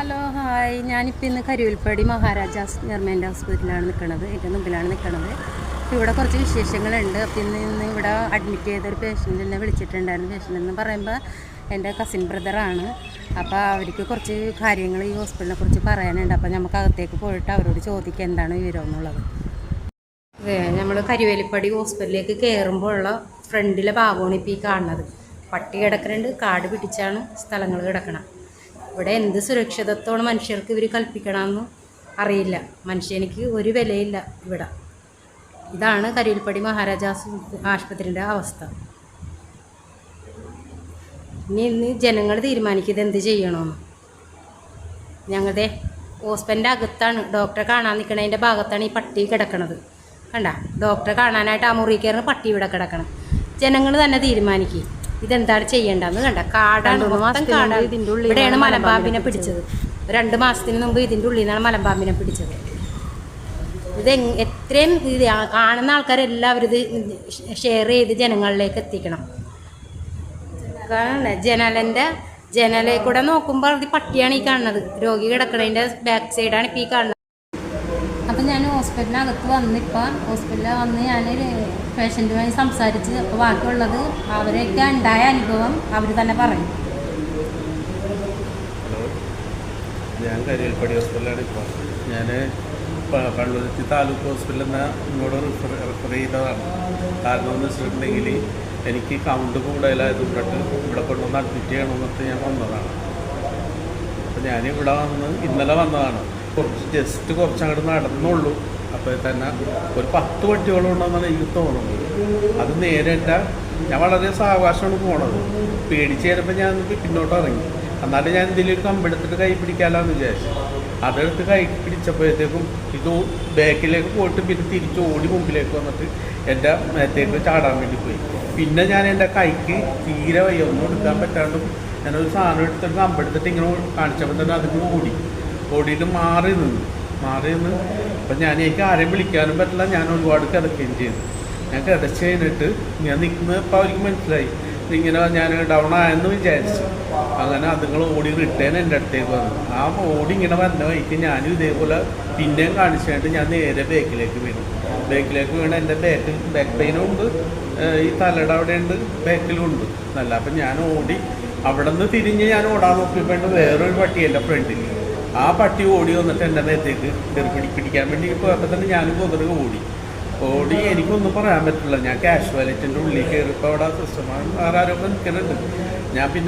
Hello hi, ഞാനിപ്പോൾ ഇന്ന് കരുവിൽപ്പടി Maharajas government ഹോസ്പിറ്റലിലാണ് നിൽക്കുന്നത്. ഏറ്റവും മുമ്പിലാണ് നിൽക്കുന്നത്. ഇവിടെ കുറച്ച് വിശേഷങ്ങളുണ്ട്. അപ്പോൾ ഇന്ന് ഇവിടെ അഡ്മിറ്റ് ചെയ്തൊരു പേഷ്യൻറ്റിനെ വിളിച്ചിട്ടുണ്ടായിരുന്നു. പേഷ്യൻ്റ് എന്ന് പറയുമ്പോൾ എൻ്റെ കസിൻ ബ്രദറാണ്. അപ്പോൾ അവർക്ക് കുറച്ച് കാര്യങ്ങൾ ഈ ഹോസ്പിറ്റലിനെ കുറിച്ച് പറയാനുണ്ട്. അപ്പോൾ നമുക്ക് അകത്തേക്ക് പോയിട്ട് അവരോട് ചോദിക്കുക എന്താണ് വിവരം എന്നുള്ളത്. നമ്മൾ കരുവേലിപ്പടി ഹോസ്പിറ്റലിലേക്ക് കയറുമ്പോഴുള്ള ഫ്രണ്ടിലെ ഭാഗമാണ് ഇപ്പോൾ ഈ കാണുന്നത്. പട്ടി കിടക്കുന്നുണ്ട്, കാട് പിടിച്ചാണ് സ്ഥലങ്ങൾ കിടക്കണം. ഇവിടെ എന്ത് സുരക്ഷിതത്വമാണ് മനുഷ്യർക്ക് ഇവർ കൽപ്പിക്കണമെന്ന് അറിയില്ല. മനുഷ്യനിക്ക് ഒരു വിലയില്ല ഇവിടെ. ഇതാണ് കരുവിൽപ്പടി മഹാരാജാസ് ആശുപത്രിൻ്റെ അവസ്ഥ. ഇന്ന് ജനങ്ങൾ തീരുമാനിക്കുന്നത് എന്ത് ചെയ്യണമെന്ന്. ഞങ്ങളുടെ ഹോസ്പിറ്റലിൻ്റെ അകത്താണ് ഡോക്ടറെ കാണാൻ നിൽക്കണതിൻ്റെ ഭാഗത്താണ് ഈ പട്ടി കിടക്കണത്. കണ്ട, ഡോക്ടറെ കാണാനായിട്ട് ആ മുറി കയറുന്ന പട്ടി ഇവിടെ കിടക്കണം. ജനങ്ങൾ തന്നെ തീരുമാനിക്കുക ഇതെന്താണ് ചെയ്യേണ്ടതെന്ന്. കണ്ട, കാടാണ്, മൊത്തം കാടാണ്. ഇവിടെയാണ് മലമ്പാമ്പിനെ പിടിച്ചത്. 2 മാസത്തിന് മുമ്പ് ഇതിൻ്റെ ഉള്ളിൽ നിന്നാണ് മലമ്പാമ്പിനെ പിടിച്ചത്. ഇത് എത്രയും കാണുന്ന ആൾക്കാരെല്ലാവരും ഇത് ഷെയർ ചെയ്ത് ജനങ്ങളിലേക്ക് എത്തിക്കണം. കാരണം ജനലിൽ കൂടെ നോക്കുമ്പോൾ ഇത് പട്ടിയാണ് ഈ കാണുന്നത്. രോഗി കിടക്കണതിൻ്റെ ബാക്ക് സൈഡാണ് ഇപ്പോൾ ഈ കാണുന്നത്. അപ്പം ഞാൻ ഹോസ്പിറ്റലിനകത്ത് ഹോസ്പിറ്റലിൽ വന്ന് ഞാൻ പേഷ്യൻറ്റുമായി സംസാരിച്ച് അപ്പോൾ ബാക്കിയുള്ളത് അവരൊക്കെ ഉണ്ടായ അനുഭവം അവർ തന്നെ പറയും. ഹലോ, ഞാൻ കരുവേലിപ്പടി ഹോസ്പിറ്റലാണ്. ഞാൻ പള്ളുരുത്തി താലൂക്ക് ഹോസ്പിറ്റലിൽ നിന്ന് ഇങ്ങോട്ട് റെഫർ ചെയ്തതാണ്. കാരണം എന്ന് വെച്ചിട്ടുണ്ടെങ്കിൽ എനിക്ക് കൗണ്ട് കൂടുതലായത് ഇവിടെ കൊണ്ടുവന്ന് അഡ്മിറ്റ് ചെയ്യണമെന്നിട്ട് ഞാൻ വന്നതാണ്. അപ്പോൾ ഞാനിവിടെ ഇന്നലെ വന്നതാണ്. കുറച്ചങ്ങോട്ട് നടന്നുള്ളൂ. അപ്പോൾ തന്നെ ഒരു 10 പട്ടികളും ഉണ്ടെന്നാണ് എനിക്ക് തോന്നുന്നത്. അത് നേരിട്ട ഞാൻ വളരെ സാവകാശമാണ് പോണത്. പേടിച്ച് കഴിഞ്ഞപ്പോൾ ഞാൻ പിന്നോട്ട് ഇറങ്ങി. എന്നാലും ഞാൻ എന്തെങ്കിലും കമ്പെടുത്തിട്ട് കൈ പിടിക്കാമെന്ന് വിചാരിച്ചു. അതെടുത്ത് കൈ പിടിച്ചപ്പോഴത്തേക്കും ഇത് ബാക്കിലേക്ക് പോയിട്ട് പിന്നെ തിരിച്ച് ഓടി മുമ്പിലേക്ക് വന്നിട്ട് എൻ്റെ മേത്തേക്ക് ചാടാൻ വേണ്ടി പോയി. പിന്നെ ഞാൻ എൻ്റെ കൈക്ക് തീരെ വയ്യ, ഒന്നും എടുക്കാൻ പറ്റാണ്ടും ഞാനൊരു സാധനം എടുത്തിട്ട് കമ്പെടുത്തിട്ട് ഇങ്ങനെ കാണിച്ചപ്പോൾ തന്നെ അതിന് ഓടിയിട്ട് മാറി നിന്ന്. അപ്പം എനിക്ക് ആരെയും വിളിക്കാനും പറ്റില്ല. ഞാൻ ഒരുപാട് കിടക്കുകയും ചെയ്തു. ഞാൻ കിടച്ച് കഴിഞ്ഞിട്ട് ഞാൻ നിൽക്കുന്നത് ഇപ്പോൾ അവർക്ക് മനസ്സിലായി. ഇങ്ങനെ ഞാൻ ഡൗൺ ആയെന്ന് വിചാരിച്ചു. അങ്ങനെ അതുങ്ങൾ ഓടി റിട്ടേൺ എൻ്റെ അടുത്തേക്ക് വന്നു. ആ ഓടി ഇങ്ങനെ വന്ന വഴിക്ക് ഞാനും ഇതേപോലെ പിന്നെയും കാണിച്ചിട്ട് ഞാൻ നേരെ ബാക്കിലേക്ക് വീണു. എൻ്റെ ബാക്ക് പെയിനും ഉണ്ട്, ഈ തലയുടെ അവിടെ ഉണ്ട്, ബാക്കിലും ഉണ്ട് നല്ല. അപ്പം ഞാൻ ഓടി അവിടെ നിന്ന് തിരിഞ്ഞ് ഞാൻ ഓടാൻ നോക്കിയപ്പോൾ വേറൊരു പട്ടി എൻ്റെ ഫ്രണ്ടിൽ. ആ പട്ടി ഓടി വന്നിട്ട് എൻ്റെ മേത്തേക്ക് പിടിക്കാൻ വേണ്ടി പോയപ്പോൾ തന്നെ ഞാനും കൊതുക് ഓടി എനിക്കൊന്നും പറയാൻ പറ്റില്ല. ഞാൻ കാഷ്വാലിറ്റിൻ്റെ ഉള്ളിൽ കയറിയപ്പോൾ അവിടെ സിസ്റ്റർമാർ ആരോ നിൽക്കുന്നുണ്ട്. ഞാൻ പിന്നെ